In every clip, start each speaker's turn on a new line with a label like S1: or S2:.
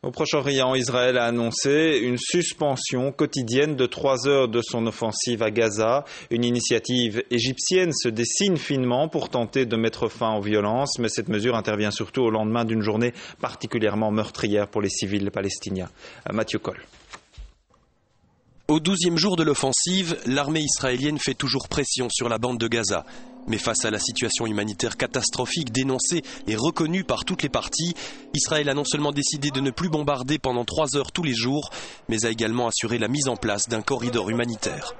S1: Au Proche-Orient, Israël a annoncé une suspension quotidienne de 3 heures de son offensive à Gaza. Une initiative égyptienne se dessine finement pour tenter de mettre fin aux violences, mais cette mesure intervient surtout au lendemain d'une journée particulièrement meurtrière pour les civils palestiniens. Mathieu Coll.
S2: Au 12e jour de l'offensive, l'armée israélienne fait toujours pression sur la bande de Gaza. Mais face à la situation humanitaire catastrophique dénoncée et reconnue par toutes les parties, Israël a non seulement décidé de ne plus bombarder pendant 3 heures tous les jours, mais a également assuré la mise en place d'un corridor humanitaire.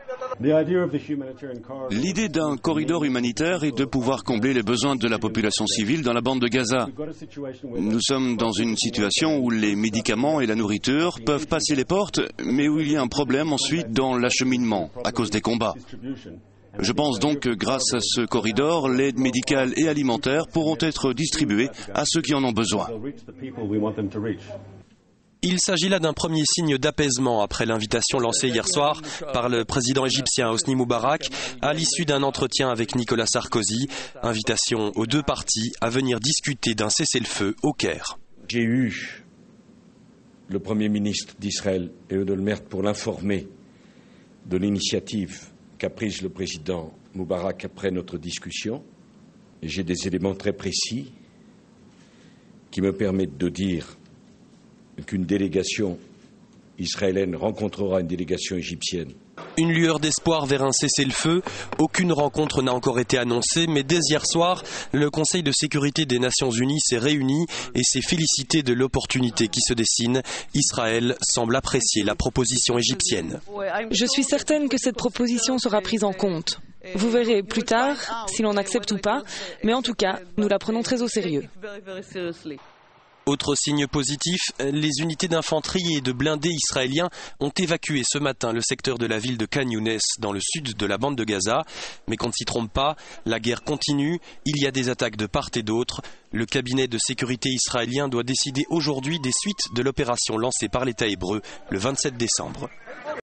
S3: L'idée d'un corridor humanitaire est de pouvoir combler les besoins de la population civile dans la bande de Gaza. Nous sommes dans une situation où les médicaments et la nourriture peuvent passer les portes, mais où il y a un problème ensuite dans l'acheminement à cause des combats. Je pense donc que grâce à ce corridor, l'aide médicale et alimentaire pourront être distribuées à ceux qui en ont besoin.
S2: Il s'agit là d'un premier signe d'apaisement après l'invitation lancée hier soir par le président égyptien Hosni Moubarak à l'issue d'un entretien avec Nicolas Sarkozy. Invitation aux deux parties à venir discuter d'un cessez-le-feu au Caire.
S4: J'ai eu le Premier ministre d'Israël, Ehud Olmert, pour l'informer de l'initiative qu'a prise le président Moubarak après notre discussion. Et j'ai des éléments très précis qui me permettent de dire qu'une délégation israélienne rencontrera une délégation égyptienne.
S2: Une lueur d'espoir vers un cessez-le-feu. Aucune rencontre n'a encore été annoncée, mais dès hier soir, le Conseil de sécurité des Nations Unies s'est réuni et s'est félicité de l'opportunité qui se dessine. Israël semble apprécier la proposition égyptienne.
S5: Je suis certaine que cette proposition sera prise en compte. Vous verrez plus tard si l'on accepte ou pas, mais en tout cas, nous la prenons très au sérieux.
S2: Autre signe positif, les unités d'infanterie et de blindés israéliens ont évacué ce matin le secteur de la ville de Khan Younes dans le sud de la bande de Gaza. Mais qu'on ne s'y trompe pas, la guerre continue, il y a des attaques de part et d'autre. Le cabinet de sécurité israélien doit décider aujourd'hui des suites de l'opération lancée par l'État hébreu le 27 décembre.